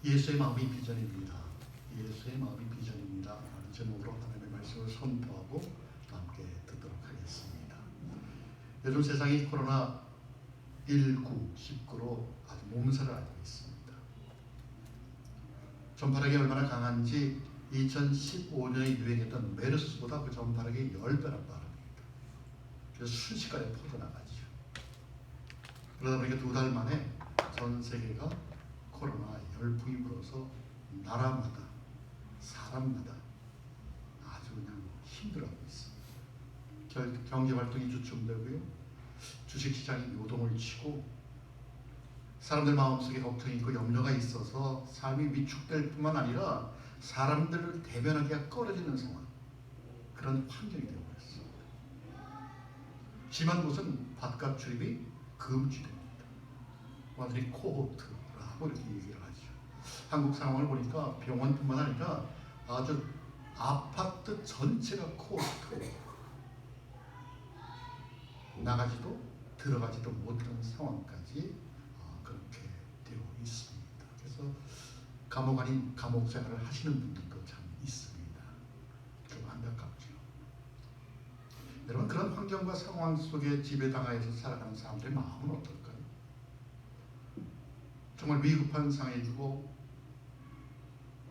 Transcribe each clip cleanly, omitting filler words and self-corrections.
예수의 마음이 비전입니다. 예수의 마음이 비전입니다. 라는 제목으로 하나님의 말씀을 선포하고 함께 듣도록 하겠습니다. 요즘 세상이 코로나19, 19로 아주 몸살을 앓고 있습니다. 전파력이 얼마나 강한지 2015년에 유행했던 메르스보다 그 전파력이 10배나 빠릅니다. 그래서 순식간에 퍼져나가죠. 그러다 보니까 2달 만에 전 세계가 코로나 열풍이 불어서 나라마다 사람마다 아주 그냥 힘들어하고 있습니다. 경제활동이 주춤되고요, 주식시장이 요동을 치고 사람들 마음속에 걱정이 있고 염려가 있어서 삶이 위축될 뿐만 아니라 사람들을 대면하기가 꺼려지는 상황, 그런 환경이 되어버렸습니다. 심한 곳은 바깥 출입이 금지됩니다. 완전히 코호트라고 이렇게 얘기를 하죠. 한국 상황을 보니까 병원뿐만 아니라 아주 아파트 전체가 코호트예요. 나가지도 들어가지도 못하는 상황까지 그렇게 되어 있습니다. 그래서 감옥 아닌 감옥 생활을 하시는 분들도 참 있습니다. 좀 안타깝죠. 여러분, 그런 환경과 상황 속에 지배당하여서 살아가는 사람들의 마음은 어떨까요? 정말 위급한 상황이고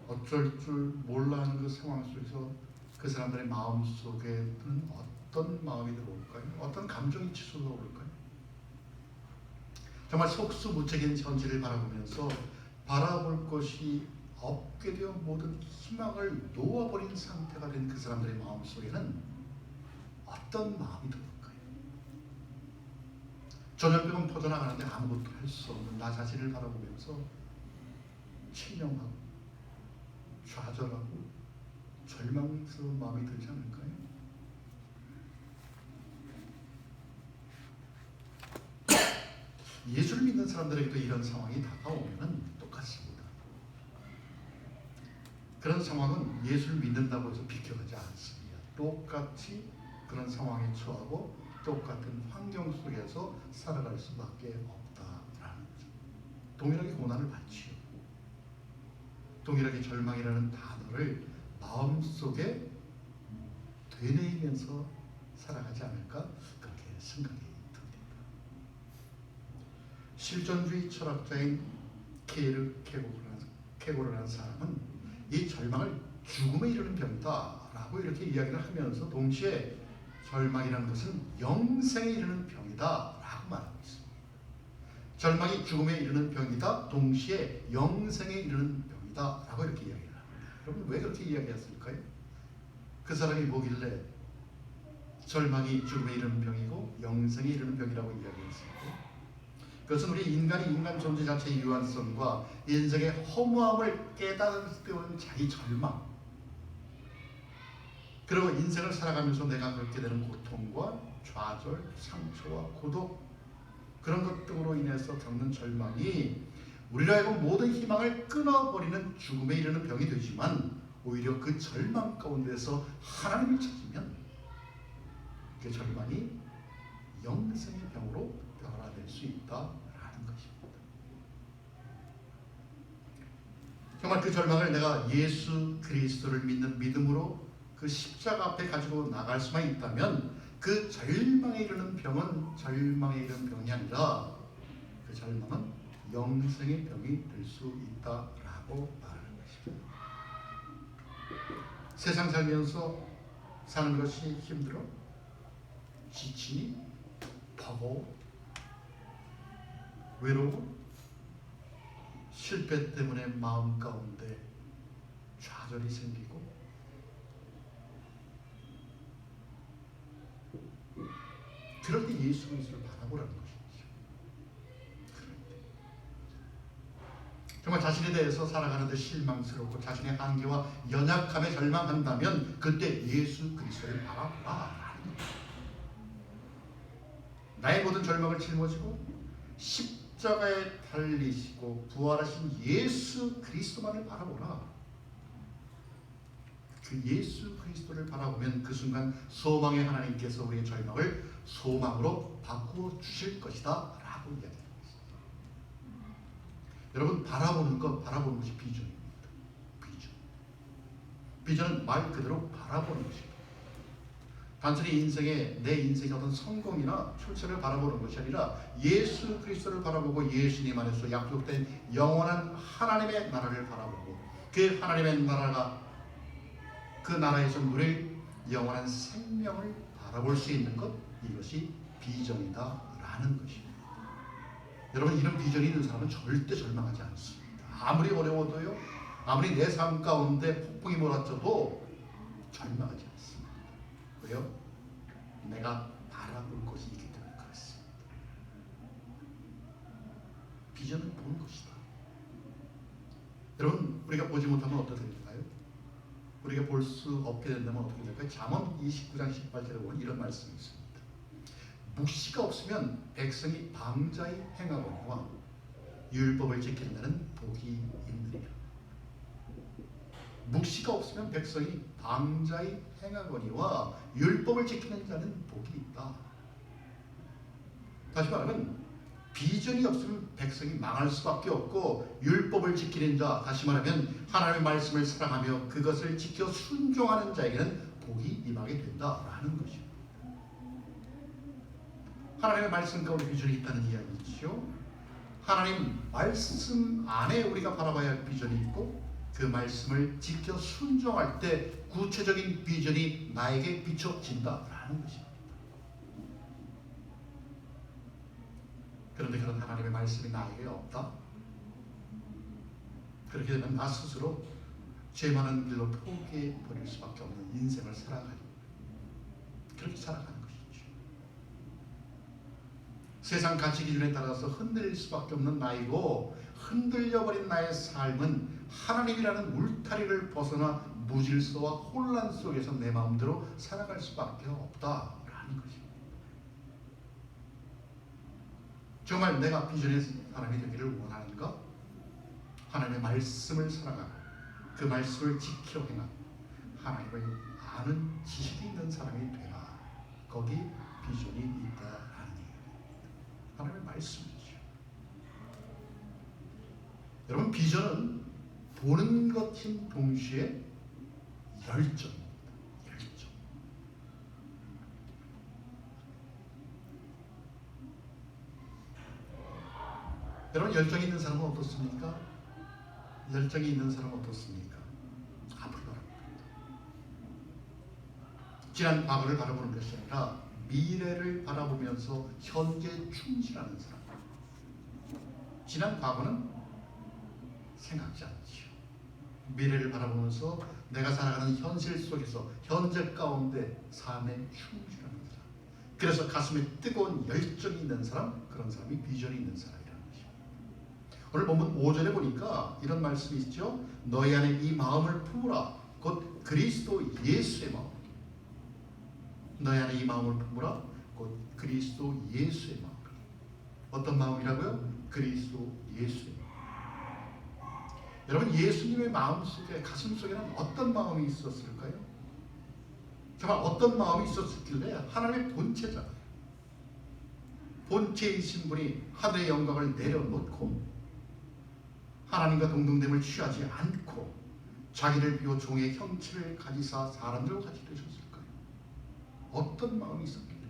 어쩔 줄 몰라 하는 그 상황 속에서 그 사람들의 마음 속에는 어떤 마음이 들어올까요? 어떤 감정이 치솟아 오를까요? 정말 속수무책인 현실을 바라보면서 바라볼 것이 없게 되어 모든 희망을 놓아버린 상태가 된 그 사람들의 마음 속에는 어떤 마음이 들어올까요? 전염병은 퍼져나가는데 아무것도 할 수 없는 나 자신을 바라보면서 체념하고 좌절하고 절망스러운 마음이 들지 않을까요? 예수를 믿는 사람들에게도 이런 상황이 다가오면 똑같습니다. 그런 상황은 예수를 믿는다고 해서 비켜가지 않습니다. 똑같이 그런 상황에 처하고 똑같은 환경 속에서 살아갈 수밖에 없다라는 거죠. 동일하게 고난을 받지요. 동일하게 절망이라는 단어를 마음속에 되뇌이면서 살아가지 않을까 그렇게 생각이 듭니다. 실존주의 철학자인 케고르라는 사람은 이 절망을 죽음에 이르는 병이다라고 이렇게 이야기를 하면서 동시에 절망이라는 것은 영생에 이르는 병이다라고 말하고 있습니다. 절망이 죽음에 이르는 병이다, 동시에 영생에 이르는 병이다라고 이렇게 이야기를 합니다. 여러분, 왜 그렇게 이야기했을까요? 그 사람이 뭐길래 절망이 죽음에 이르는 병이고 영생에 이르는 병이라고 이야기했을까요? 그것은 우리 인간이 인간 존재 자체의 유한성과 인생의 허무함을 깨달을 때 오는 자기 절망, 그리고 인생을 살아가면서 내가 겪게 되는 고통과 좌절, 상처와 고독, 그런 것 등으로 인해서 겪는 절망이 우리로 하여금 모든 희망을 끊어버리는 죽음에 이르는 병이 되지만, 오히려 그 절망 가운데서 하나님을 찾으면 그 절망이 영생의 병으로 변화될 수 있다라는 것입니다. 정말 그 절망을 내가 예수 그리스도를 믿는 믿음으로 그 십자가 앞에 가지고 나갈 수만 있다면 그 절망에 이르는 병은 절망에 이르는 병이 아니라 그 절망은 영생의 병이 될 수 있다라고 말하는 것입니다. 세상 살면서 사는 것이 힘들어? 지치니? 버거워? 외로워? 실패 때문에 마음 가운데 좌절이 생기고, 그럴 때 예수 그리스도를 바라보라는 것이죠. 그럴 때 정말 자신에 대해서 살아가는데 실망스럽고 자신의 한계와 연약함에 절망한다면 그때 예수 그리스도를 바라보라라는 거예요. 나의 모든 절망을 짊어지고 십자가에 달리시고 부활하신 예수 그리스도만을 바라보라. 그 예수 그리스도를 바라보면 그 순간 소망의 하나님께서 우리의 절망을 소망으로 바꾸어 주실 것이다 라고 이야기합니다. 여러분 바라보는 것이 비전입니다. 비전. 비전은 말 그대로 바라보는 것입니다. 단순히 내 인생의 어떤 성공이나 출세를 바라보는 것이 아니라 예수 그리스도를 바라보고 예수님 안에서 약속된 영원한 하나님의 나라를 바라보고 그 하나님의 나라가 그 나라에서 누릴 영원한 생명을 바라볼 수 있는 것, 이것이 비전이다라는 것입니다. 여러분, 이런 비전이 있는 사람은 절대 절망하지 않습니다. 아무리 어려워도요, 아무리 내 삶 가운데 폭풍이 몰아쳐도 절망하지 않습니다. 왜요? 내가 바라볼 것이 있기 때문에 그렇습니다. 비전은 보는 것이다. 여러분, 우리가 보지 못하면 어떻게 될까요? 우리가 볼 수 없게 된다면 어떻게 될까요? 잠언 29장 18절에 보면 이런 말씀이 있습니다. 묵시가 없으면 백성이 방자히 행하거니와 율법을 지키는 자는 복이 있느니라. 묵시가 없으면 백성이 방자히 행하거니와 율법을 지키는 자는 복이 있다. 다시 말하면 비전이 없으면 백성이 망할 수밖에 없고, 율법을 지키는 자, 다시 말하면 하나님의 말씀을 사랑하며 그것을 지켜 순종하는 자에게는 복이 임하게 된다라는 것입니다. 하나님의 말씀 가운데 비전이 있다는 이야기죠. 하나님 말씀 안에 우리가 바라봐야 할 비전이 있고, 그 말씀을 지켜 순종할 때 구체적인 비전이 나에게 비춰진다라는 것입니다. 그런데 그런 하나님의 말씀이 나에게 없다? 그렇게 되면 나 스스로 죄 많은 길로 포기해 버릴 수밖에 없는 인생을 그렇게 살아가는 것이죠. 세상 가치 기준에 따라서 흔들릴 수밖에 없는 나이고, 흔들려버린 나의 삶은 하나님이라는 울타리를 벗어나 무질서와 혼란 속에서 내 마음대로 살아갈 수밖에 없다라는 것입니다. 정말 내가 비전의 사람이 되기를 원하는가? 하나님의 말씀을 사랑하고 그 말씀을 지켜 행하고 하나님을 아는 지식이 있는 사람이 되라. 거기 비전이 있다라는 얘기입니다. 하나님의 말씀이죠. 여러분, 비전은 보는 것인 동시에 열정입니다. 열정. 여러분, 열정이 있는 사람은 어떻습니까? 열정이 있는 사람은 어떻습니까? 앞으로 바라봅니다. 지난 과거를 바라보는 것이 아니라 미래를 바라보면서 현재에 충실하는 사람. 지난 과거는 생각지 않죠. 미래를 바라보면서 내가 살아가는 현실 속에서 현재 가운데 삶에 충실하는 사람. 그래서 가슴에 뜨거운 열정이 있는 사람, 그런 사람이 비전이 있는 사람이라는 것입니다. 오늘 본문 5절에 보니까 이런 말씀이 있죠. 너희 안에 이 마음을 품으라. 곧 그리스도 예수의 마음. 너희 안에 이 마음을 품으라. 곧 그리스도 예수의 마음. 어떤 마음이라고요? 그리스도 예수의 마음. 여러분, 예수님의 마음속에, 가슴 속에는 어떤 마음이 있었을까요? 정말 어떤 마음이 있었길래 하나님의 본체자, 본체이신 분이 하늘의 영광을 내려놓고 하나님과 동등됨을 취하지 않고 자기를 비워 종의 형체를 가지사 사람들과 같이 되셨을까요? 어떤 마음이 있었길래,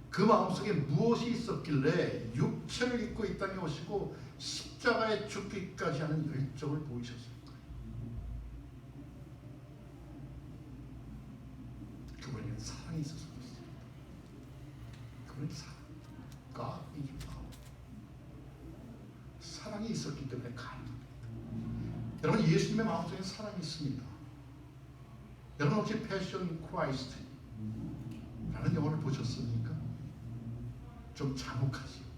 그 마음속에 무엇이 있었길래 육체를 입고 이 땅에 오시고 십자가에 죽기까지 하는 열정을 보이셨을까요? 그분에게는 사랑이 있어서 그렇습니다. 그분은 사랑과 이 마음, 사랑이 있었기 때문에 가능합니다. 여러분, 예수님의 마음속에 사랑이 있습니다. 여러분, 혹시 패션 크라이스트 라는 영화를 보셨습니까? 좀 잔혹하지.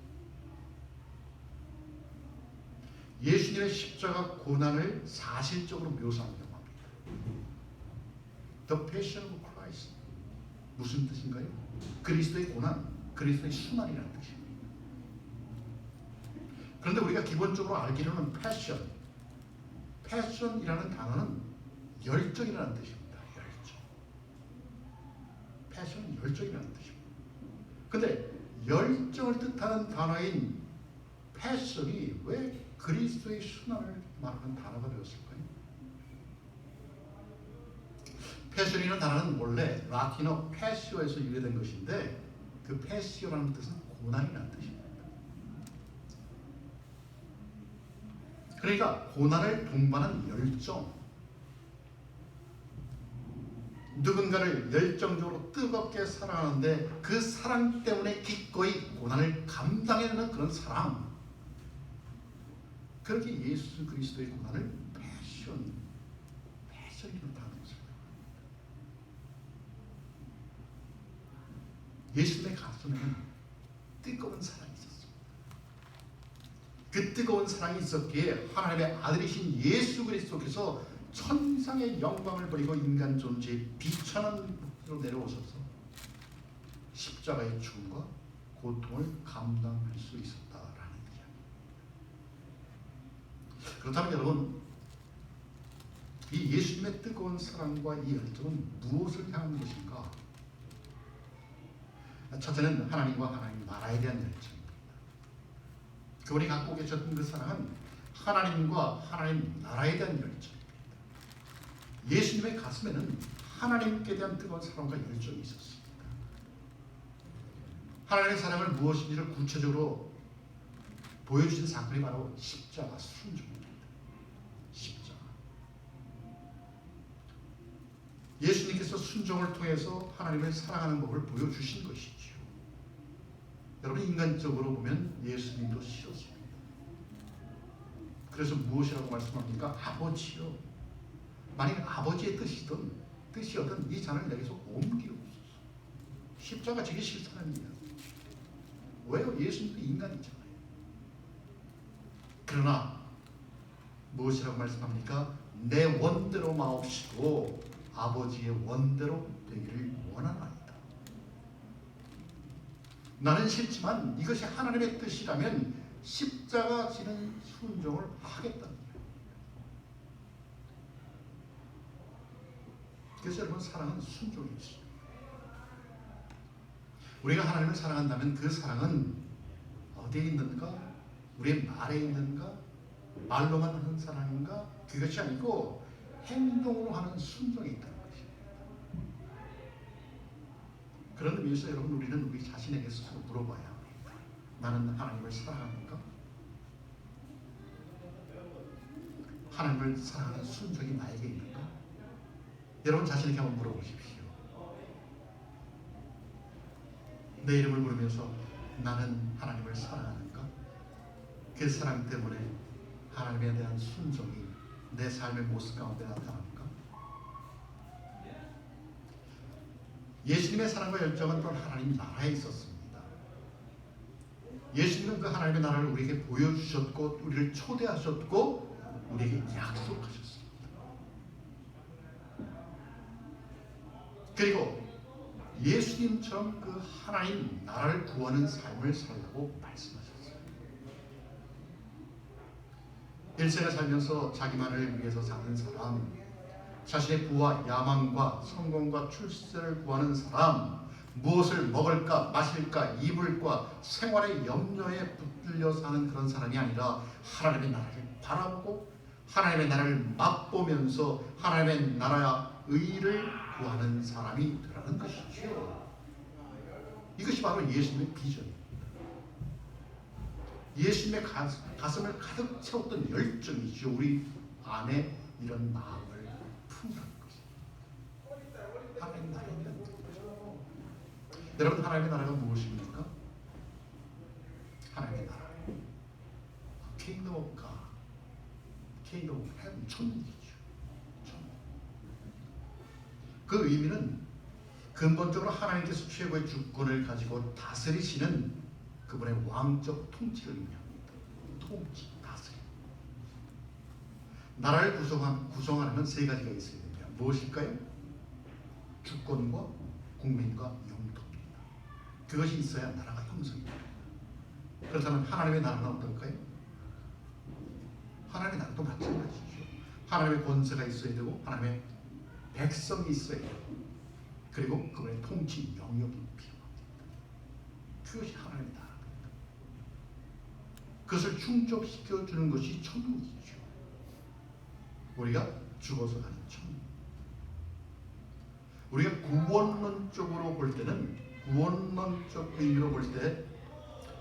예수님의 십자가 고난을 사실적으로 묘사한 영화입니다. The Passion of Christ. 무슨 뜻인가요? 그리스도의 고난, 그리스도의 순환이라는 뜻입니다. 그런데 우리가 기본적으로 알기로는 패션이라는 단어는 열정이라는 뜻입니다. 열정. 패션은 열정이라는 뜻입니다. 근데 열정을 뜻하는 단어인 패션이 왜 그리스도의 순환을 말하는 단어가 되었을까요? 패션이라는 단어는 원래 라틴어 패시오에서 유래된 것인데 그 패시오라는 뜻은 고난이라는 뜻입니다. 그러니까 고난을 동반한 열정, 누군가를 열정적으로 뜨겁게 사랑하는데 그 사랑 때문에 기꺼이 고난을 감당해내는 그런 사랑, 그렇게 예수 그리스도의 고난을 패션이라고 하는 것입니다. 예수님의 가슴에는 뜨거운 사랑이 있었습니다. 그 뜨거운 사랑이 있었기에 하나님의 아들이신 예수 그리스도께서 천상의 영광을 버리고 인간 존재의 비천함으로 내려오셔서 십자가의 죽음과 고통을 감당할 수 있었다라는 이야기. 그렇다면 여러분, 이 예수님의 뜨거운 사랑과 이 열정은 무엇을 향한 것인가? 첫째는 하나님과 하나님 나라에 대한 열정입니다. 그분이 갖고 계셨던 그 사랑은 하나님과 하나님 나라에 대한 열정입니다. 예수님의 가슴에는 하나님께 대한 뜨거운 사랑과 열정이 있었습니다. 하나님의 사랑을 무엇인지를 구체적으로 보여주신 사건이 바로 십자가 순종입니다. 십자가. 예수님께서 순종을 통해서 하나님을 사랑하는 법을 보여주신 것이죠. 여러분, 인간적으로 보면 예수님도 싫었습니다. 그래서 무엇이라고 말씀합니까? 아버지요, 만약 아버지의 뜻이었던 이 잔을 내게서 옮기옵소서. 십자가 지기 싫다는 이야기. 왜요? 예수님도 인간이잖아요. 그러나 무엇이라고 말씀합니까? 내 원대로 마옵시고 아버지의 원대로 되기를 원하나이다. 나는 싫지만 이것이 하나님의 뜻이라면 십자가 지는 순종을 하겠다. 그래서 여러분, 사랑은 순종이 있습니다. 우리가 하나님을 사랑한다면 그 사랑은 어디에 있는가? 우리의 말에 있는가? 말로만 하는 사랑인가? 그것이 아니고 행동으로 하는 순종이 있다는 것입니다. 그런 의미에서 여러분, 우리는 우리 자신에게 스스로 물어봐야 합니다. 나는 하나님을 사랑하는가? 하나님을 사랑하는 순종이 나에게 있는가? 여러분 자신에게 한번 물어보십시오. 내 이름을 부르면서 나는 하나님을 사랑하는가? 그 사랑 때문에 하나님에 대한 순종이 내 삶의 모습 가운데 나타납니까? 예수님의 사랑과 열정은 또한 하나님 나라에 있었습니다. 예수님은 그 하나님의 나라를 우리에게 보여주셨고 우리를 초대하셨고 우리에게 약속하셨습니다. 그리고 예수님처럼 그 하나님 나라를 구하는 삶을 살라고 말씀하셨어요. 일생을 살면서 자기만을 위해서 사는 사람, 자신의 부와 야망과 성공과 출세를 구하는 사람, 무엇을 먹을까 마실까 입을까 생활의 염려에 붙들려 사는 그런 사람이 아니라 하나님의 나라를 바라보고 하나님의 나라를 맛보면서 하나님의 나라의 의를 구하는 사람이 되라는 것이죠. 이것이 바로 예수님의 비전입니다. 예수님의 가슴을 가득 채웠던 열정이죠. 우리 안에 이런 마음을 품는 것입니다. 하나님의 나라에 대한 뜻이죠. 여러분, 하나님의 나라가 무엇입니까? 하나님의 나라, Kingdom of God, Kingdom of Heaven, 천국이죠. 그 의미는 근본적으로 하나님께서 최고의 주권을 가지고 다스리시는 그분의 왕적 통치를 의미합니다. 통치, 다스림. 나라를 구성하려면 세 가지가 있어야 됩니다. 무엇일까요? 주권과 국민과 영토입니다. 그것이 있어야 나라가 형성됩니다. 그렇다면 하나님의 나라는 어떨까요? 하나님의 나라도 마찬가지죠. 하나님의 권세가 있어야 되고 하나님의 백성이 있어야 되고 그리고 그분의 통치 영역이 필요합니다. 그것이 하나님의 나라입니다. 그것을 충족시켜 주는 것이 천국이죠. 우리가 죽어서 가는 천국. 우리가 구원론적으로 볼 때는, 구원론적 의미로 볼 때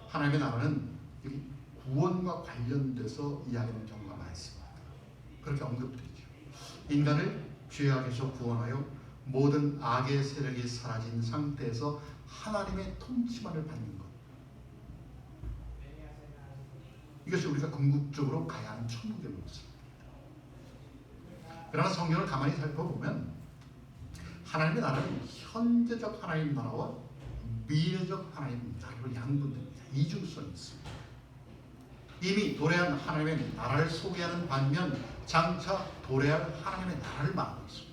하나님의 나라는 여기 구원과 관련돼서 이야기하는 경우가 많습니다. 그렇게 언급되죠. 인간을 죄악에서 구원하여 모든 악의 세력이 사라진 상태에서 하나님의 통치만을 받는 것. 이것이 우리가 궁극적으로 가야 하는 천국의 모습입니다. 그러나 성경을 가만히 살펴보면 하나님의 나라는 현재적 하나님 나라와 미래적 하나님 나라로 양분됩니다. 이중성이 있습니다. 이미 도래한 하나님의 나라를 소개하는 반면 장차 도래할 하나님의 나라를 말하고 있습니다.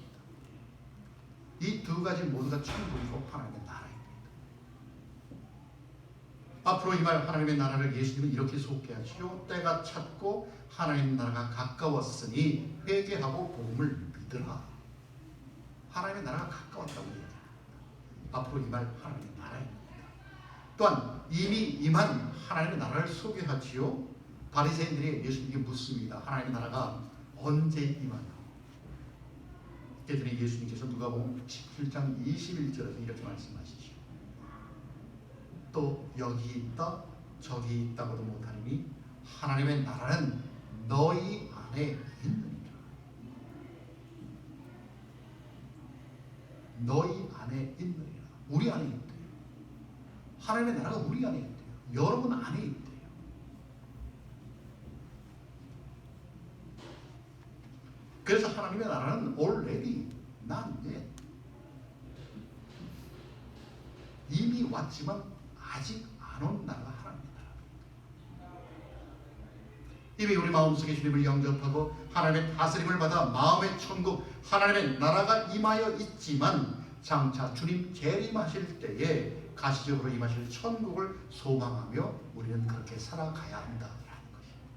이 두 가지 모두가 천국이고 하나님의 나라입니다. 앞으로 임할 하나님의 나라를 예수님은 이렇게 소개하시죠. 때가 찼고 하나님 나라가 가까웠으니 회개하고 복음을 믿으라. 하나님의 나라가 가까웠다고 얘기합니다. 앞으로 임할 하나님의 나라입니다. 또한 이미 임한 하나님의 나라를 소개하지요. 바리새인들이 예수님께 묻습니다. 하나님의 나라가 언제 임하냐? 그랬더니 예수님께서 누가복음 17장 21절에서 이렇게 말씀하시죠. 또 여기 있다 저기 있다고도 못하니 하나님의 나라는 너희 안에 있느니라. 너희 안에 있느니라. 우리 안에 있대요. 하나님의 나라가 우리 안에 있대요. 여러분 안에 있대요. 그래서 하나님의 나라는 already, not yet. 이미 왔지만 아직 안 온 나라가 하나님의 나라입니다. 이미 우리 마음속에 주님을 영접하고 하나님의 다스림을 받아 마음의 천국, 하나님의 나라가 임하여 있지만 장차 주님 재림하실 때에 가시적으로 임하실 천국을 소망하며 우리는 그렇게 살아가야 한다라는 것입니다.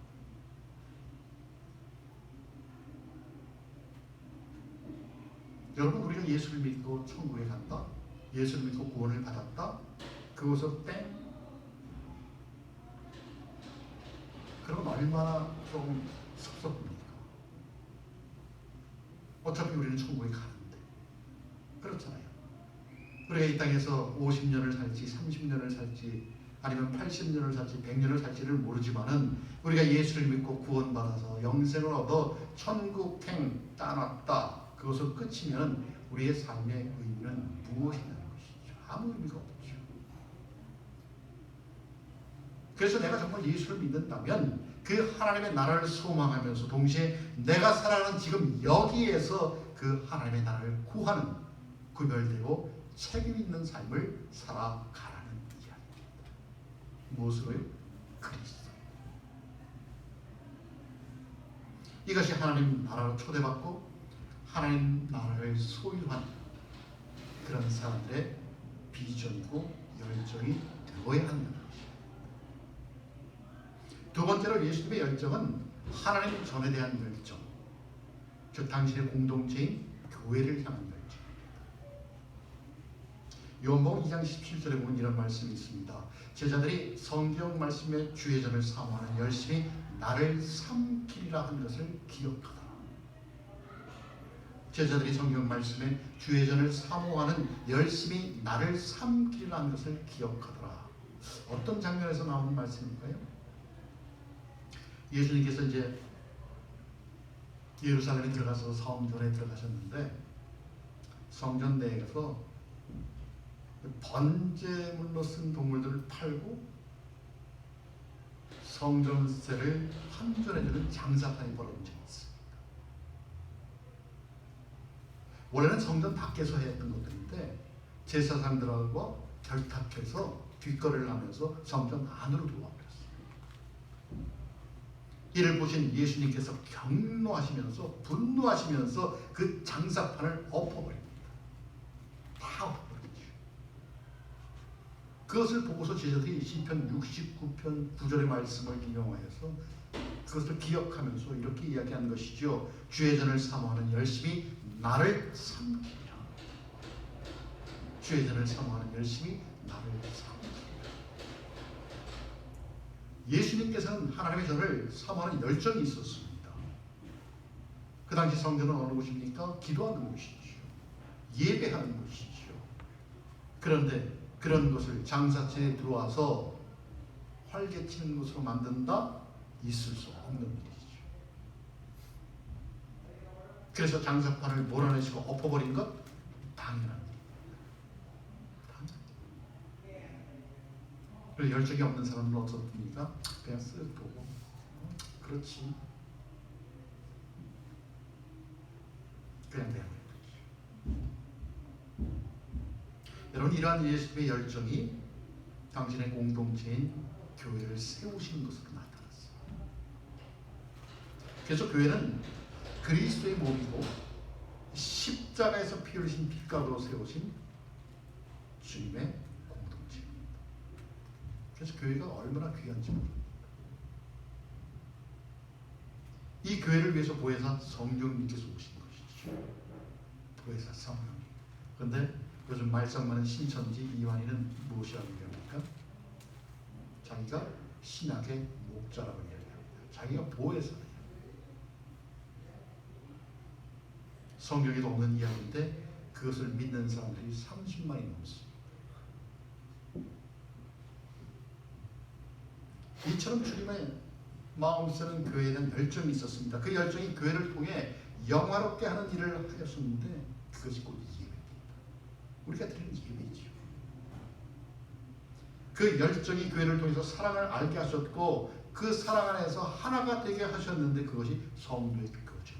여러분, 우리가 예수를 믿고 천국에 간다, 예수를 믿고 구원을 받았다, 그것을 땡? 그럼 얼마나 좀 섭섭합니까? 어차피 우리는 천국에 가는데. 그렇잖아요. 우리가 이 땅에서 50년을 살지 30년을 살지 아니면 80년을 살지 100년을 살지를 모르지만은 우리가 예수를 믿고 구원받아서 영생을 얻어 천국행 따놨다. 그것을 끝이면 우리의 삶의 의미는 무엇이냐는 것이죠. 아무 의미가 없죠. 그래서 내가 정말 예수를 믿는다면 그 하나님의 나라를 소망하면서 동시에 내가 살아가는 지금 여기에서 그 하나님의 나라를 구하는, 구별되고 책임 있는 삶을 살아가라는 이야기입니다. 무엇으로요? 그리스도. 이것이 하나님 나라로 초대받고 하나님 나라를 소유한 그런 사람들의 비전이고 열정이 되어야 하는 것입니다. 두 번째로 예수님의 열정은 하나님 전에 대한 열정, 즉 당신의 공동체인 교회를 향한 열정입니다. 요한복음 2장 17절에 보면 이런 말씀이 있습니다. 제자들이 성경 말씀의 주의전을 사모하는 열심히 나를 삼키리라 하는 것을 기억하라. 제자들이 성경 말씀에 주의전을 사모하는 열심히 나를 삼키리라 하는 것을 기억하더라. 어떤 장면에서 나오는 말씀일까요? 예수님께서 이제 예루살렘에 들어가서 성전에 들어가셨는데 성전 내에 가서 번제물로 쓴 동물들을 팔고 성전세를 환전해주는 장사판이 벌어진 적이 있습니다. 원래는 성전 밖에서 했던 것들인데 제사장들하고 결탁해서 뒷거래를 하면서 성전 안으로 들어와 버렸어요. 이를 보신 예수님께서 경노하시면서 분노하시면서 그 장사판을 엎어버립니다. 다 엎어버리죠. 그것을 보고서 제자들이 시편 69편 9절의 말씀을 인용하여서 그것을 기억하면서 이렇게 이야기하는 것이죠. 주의 전을 사모하는 열심히 나를 삼키리라. 주의 전을 사모하는 열심히 나를 삼키리라. 예수님께서는 하나님의 전을 사모하는 열정이 있었습니다. 그 당시 성전은 어느 곳입니까? 기도하는 곳이죠. 예배하는 곳이죠. 그런데 그런 것을 장사체에 들어와서 활개치는 것으로 만든다? 있을 수 없는 일이죠. 그래서 장사판을 몰아내시고 엎어버린 것? 당연한 일입니다. 그리고 열정이 없는 사람은 어떻습니까? 그냥 쓱 보고 그렇지. 그냥 내버려 두죠. 여러분, 이러한 예수님의 열정이 당신의 공동체인 교회를 세우신 것으로 나타났어요. 그래서 교회는 그리스도의 몸이고 십자가에서 피 흘리신 핏값으로 세우신 주님의 공동체입니다. 그래서 교회가 얼마나 귀한지 모릅니다. 이 교회를 위해서 보혜사 성령님께서 오신 것이죠. 보혜사 성령님. 그런데 요즘 말썽 많은 신천지 이완희는 무엇이라고 얘기합니까? 자기가 신학의 목자라고 얘기합니다. 자기가 보혜사예요. 성경에도 없는 이야기인데 그것을 믿는 사람들이 30만이 넘습니다. 이처럼 주님의 마음 쓰는 교회에는 열정이 있었습니다. 그 열정이 교회를 통해 영화롭게 하는 일을 하였었는데 그것이 곧 예배입니다. 우리가 드리는 예배이죠. 그 열정이 교회를 통해서 사랑을 알게 하셨고 그 사랑 안에서 하나가 되게 하셨는데 그것이 성도의 거죠.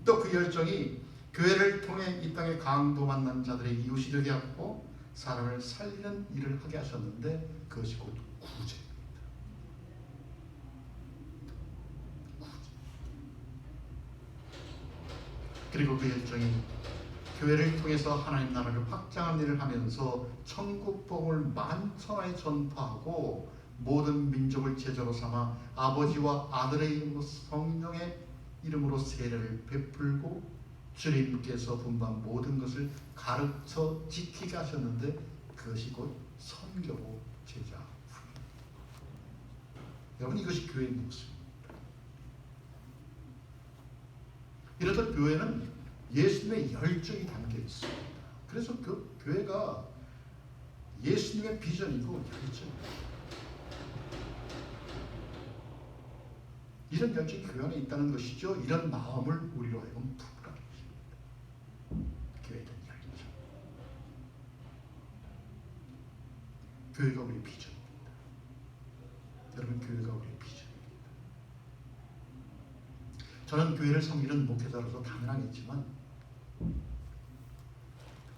또 그 열정이 교회를 통해 이 땅에 강도 만난 자들의 이웃이 되게 하고 사람을 살리는 일을 하게 하셨는데 그것이 곧 구제입니다. 구제. 그리고 그 열정이 교회를 통해서 하나님 나라를 확장하는 일을 하면서 천국 복음을 만천하에 전파하고 모든 민족을 제자로 삼아 아버지와 아들의 이름으로 성령의 이름으로 세례를 베풀고 주님께서 분반 모든 것을 가르쳐 지키게 하셨는데 그것이 곧 선교고 제자 훈련. 여러분, 이것이 교회의 모습입니다. 이러던 교회는 예수님의 열정이 담겨 있습니다. 그래서 그 교회가 예수님의 비전이고 열정입니다. 이런 열정이 교회 안에 있다는 것이죠. 이런 마음을 우리로 하여금 품으라는 것입니다. 교회에 대한 열정. 교회가 우리의 비전입니다. 여러분, 교회가 우리의 비전입니다. 저는 교회를 섬기는 목회자로서 당연하겠지만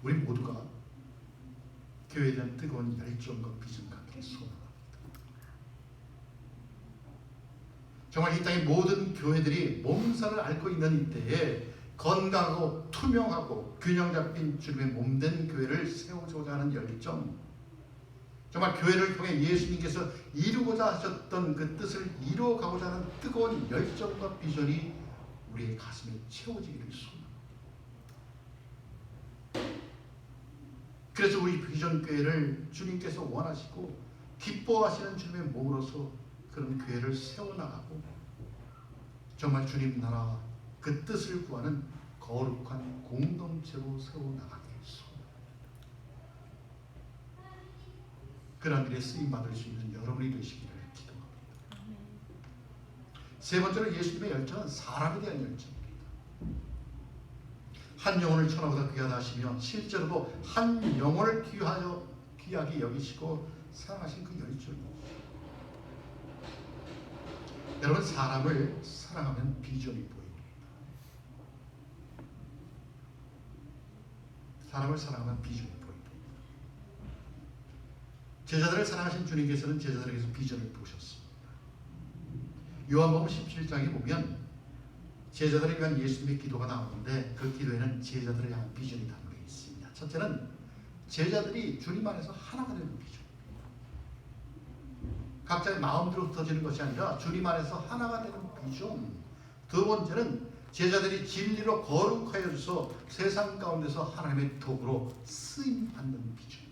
우리 모두가 교회에 대한 뜨거운 열정과 비전과 함께 소원합니다. 정말 이 땅의 모든 교회들이 몸살을 앓고 있는 이때에 건강하고 투명하고 균형 잡힌 주님의 몸된 교회를 세우고자 하는 열정, 정말 교회를 통해 예수님께서 이루고자 하셨던 그 뜻을 이루어가고자 하는 뜨거운 열정과 비전이 우리의 가슴에 채워지기를 소원합니다. 그래서 우리 비전교회를 주님께서 원하시고 기뻐하시는 주님의 몸으로서 그런 교회를 세워나가고 정말 주님 나라 그 뜻을 구하는 거룩한 공동체로 세워나가게 소원합니다. 그런 일에 쓰임받을 수 있는 여러분이 되시기를 기도합니다. 세 번째로 예수님의 열정은 사람에 대한 열정입니다. 한 영혼을 천하보다 귀하다 하시며 실제로도 한 영혼을 귀하게 여기시고 사랑하신 그 열정입니다. 여러분, 사람을 사랑하면 비전이 보입니다. 사람을 사랑하면 비전이 보입니다. 제자들을 사랑하신 주님께서는 제자들에게서 비전을 보셨습니다. 요한복음 17장에 보면 제자들을 위한 예수님의 기도가 나오는데 그 기도에는 제자들을 향한 비전이 담겨 있습니다. 첫째는 제자들이 주님 안에서 하나가 되는 비전. 각자의 마음대로 흩어지는 것이 아니라 주님 안에서 하나가 되는 비전. 두 번째는 제자들이 진리로 거룩하여져서 세상 가운데서 하나님의 도구로 쓰임받는 비전.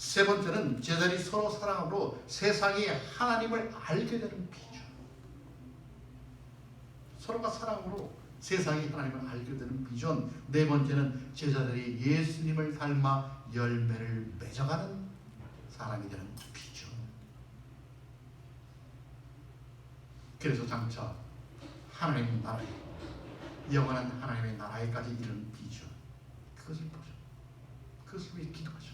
세 번째는 제자들이 서로 사랑함으로 세상이 하나님을 알게 되는 비전. 서로가 사랑으로 세상이 하나님을 알게 되는 비전. 네 번째는 제자들이 예수님을 닮아 열매를 맺어가는 사람이 되는 비전. 그래서 장차 하나님의 나라에, 영원한 하나님의 나라에까지 이르는 비전, 그것을 보죠. 그것을 위해 기도하죠.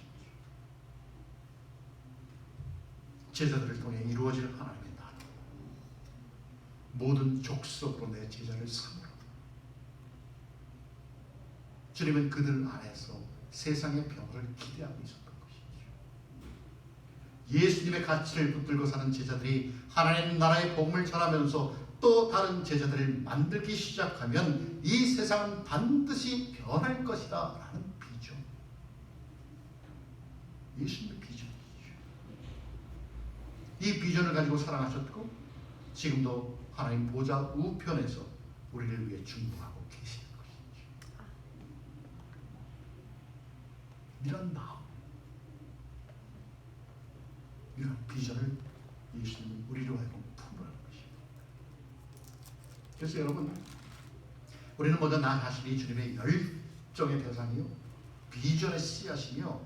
제자들을 통해 이루어질 하나님의 나라, 모든 족속으로 내 제자를 삼으라. 주님은 그들 안에서 세상의 변화를 기대하고 있었던 것이죠. 예수님의 가치를 붙들고 사는 제자들이 하나님 나라의 복음을 전하면서 또 다른 제자들을 만들기 시작하면 이 세상은 반드시 변할 것이다 라는 비전. 예수님의 비전이죠. 이 비전을 가지고 살아가셨고 지금도 하나님 보좌 우편에서 우리를 위해 중보하고 계시는 것이죠. 이런 마음, 이런 비전을 예수님은 우리로 하여금 품으라는 것입니다. 그래서 여러분, 우리는 먼저 나 자신이 주님의 열정의 대상이요, 비전의 씨앗이며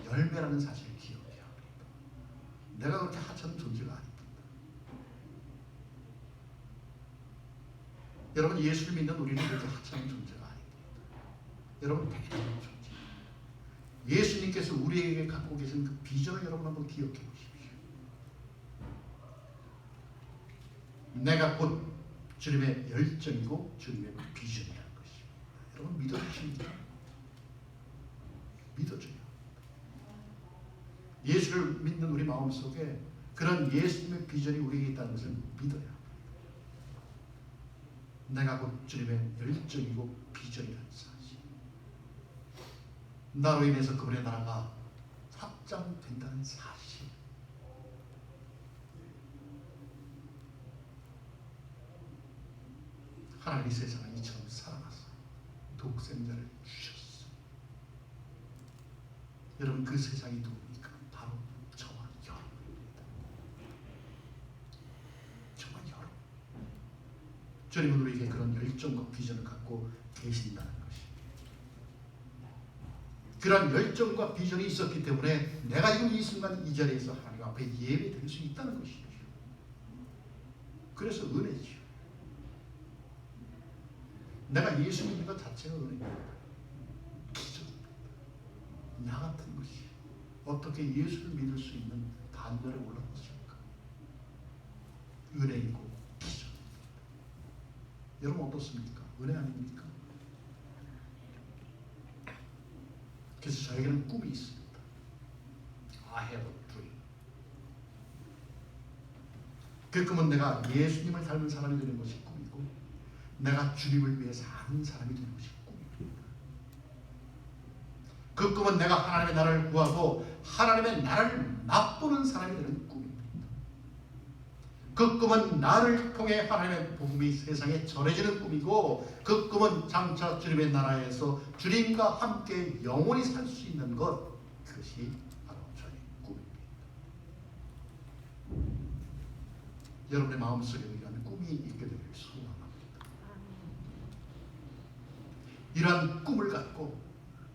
열매라는 사실을 기억해야 합니다. 내가 그렇게 하찮은 존재가 아닙니다. 여러분, 예수를 믿는 우리는 그렇게 하찮은 존재가 아닙니다. 여러분, 대단한 존재. 예수님께서 우리에게 갖고 계신 그 비전을 여러분 한번 기억해 보십시오. 내가 곧 주님의 열정이고 주님의 비전이라는 것입니다. 여러분 믿어주십니까? 믿어줘요. 예수를 믿는 우리 마음속에 그런 예수님의 비전이 우리에게 있다는 것을 믿어야 합니다. 내가 곧 주님의 열정이고 비전이라는 사실, 나로 인해서 그분의 나라가 확장된다는 사실, 하나님이 세상을 이처럼 사랑하사 독생자를 주셨어. 여러분, 그 세상이 누굽니까? 바로 저와 여러분입니다. 저와 여러분. 주님은 우리에게 그런 열정과 비전을 갖고 계신다는 것입니다. 그런 열정과 비전이 있었기 때문에 내가 지금 이 순간 이 자리에서 하나님 앞에 예배드릴 수 있다는 것이죠. 그래서 은혜죠. 내가 예수 믿는 것 자체가 은혜입니다. 기적입니다. 나 같은 것이 어떻게 예수를 믿을 수 있는 단절에 올라갔을까? 은혜이고 기적입니다. 여러분 어떻습니까? 은혜 아닙니까? 그래서 저에게는 꿈이 있습니다. I have a dream. 그 꿈은 내가 예수님을 닮은 사람이 되는 것이 꿈이고, 내가 주님을 위해 사는 사람이 되는 것이 꿈입니다. 그 꿈은 내가 하나님의 나라를 구하고 하나님의 나라를 맛보는 사람이 되는 꿈입니다. 그 꿈은 나를 통해 하나님의 복음이 세상에 전해지는 꿈이고, 그 꿈은 장차 주님의 나라에서 주님과 함께 영원히 살 수 있는 것, 그것이 바로 저의 꿈입니다. 여러분의 마음속에 이런 꿈이 있게 되길 소원합니다. 이러한 꿈을 갖고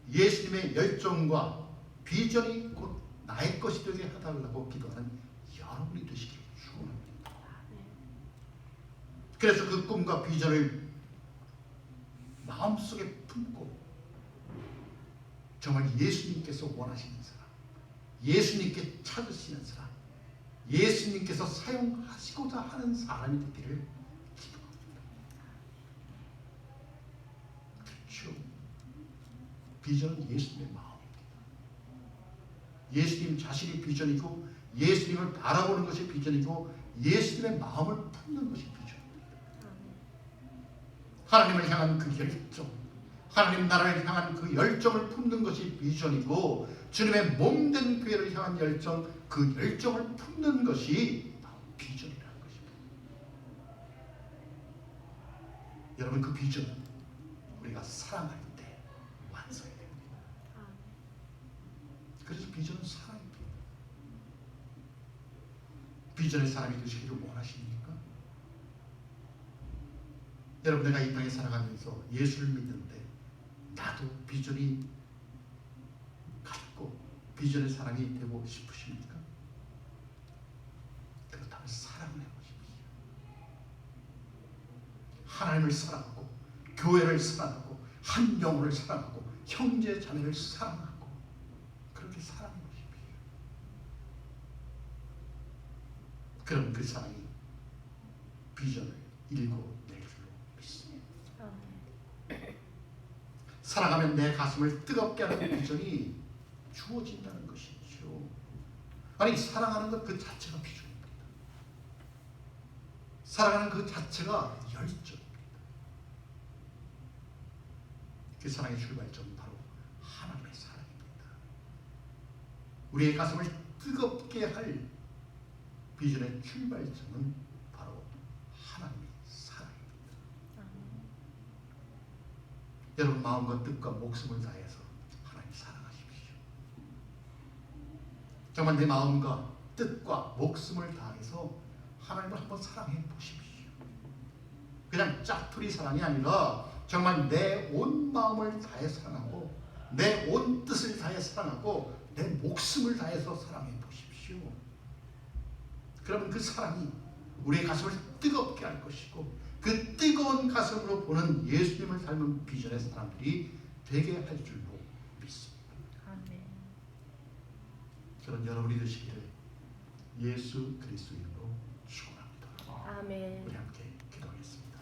예수님의 열정과 비전이 곧 나의 것이 되게 해달라고 기도하는 여러분이 되시길 축원합니다. 그래서 그 꿈과 비전을 마음속에 품고 정말 예수님께서 원하시는 사람, 예수님께 찾으시는 사람, 예수님께서 사용하시고자 하는 사람이 되기를 기도합니다. 그렇죠. 비전은 예수님의 마음입니다. 예수님 자신이 비전이고, 예수님을 바라보는 것이 비전이고, 예수님의 마음을 품는 것이 비전입니다. 하나님을 향한 그 열정, 하나님 나라를 향한 그 열정을 품는 것이 비전이고, 주님의 몸된 교회를 향한 열정, 그 열정을 품는 것이 바로 비전이라는 것입니다. 여러분, 그 비전은 우리가 사랑할 때 완성이 됩니다. 그래서 비전은 사랑입니다. 비전의 사람이 되시기를 원하십니까? 여러분, 내가 이 땅에 살아가면서 예수를 믿는데 나도 비전이 갖고 비전의 사람이 되고 싶으십니까? 그렇다면 사랑을 해보십시오. 하나님을 사랑하고 교회를 사랑하고 한 영혼을 사랑하고 형제 자매를 사랑하고 그렇게 사랑해 보십시오. 그럼 그 사랑이 비전을 일궈낼 줄로 믿습니다. 사랑하면 내 가슴을 뜨겁게 하는 비전이 주어진다는 것이죠. 아니, 사랑하는 것 그 자체가 비전입니다. 사랑하는 그 자체가 열정입니다. 그 사랑의 출발점은 바로 하나님의 사랑입니다. 우리의 가슴을 뜨겁게 할 비전의 출발점은 바로 하나님의 사랑입니다. 여러분, 마음과 뜻과 목숨을 다해서 하나님 사랑하십시오. 정말 내 마음과 뜻과 목숨을 다해서 하나님을 한번 사랑해 보십시오. 그냥 짜투리 사랑이 아니라 정말 내 온 마음을 다해 사랑하고 내 온 뜻을 다해 사랑하고 내 목숨을 다해서 사랑해 보십시오. 그러면 그 사랑이 우리의 가슴을 뜨겁게 할 것이고 그 뜨거운 가슴으로 보는 예수님을 닮은 비전의 사람들이 되게 할 줄로 믿습니다. 아멘. 그런 여러분이 되시기를 예수 그리스도 이름으로 축원합니다. 아멘. 우리 함께 기도하겠습니다.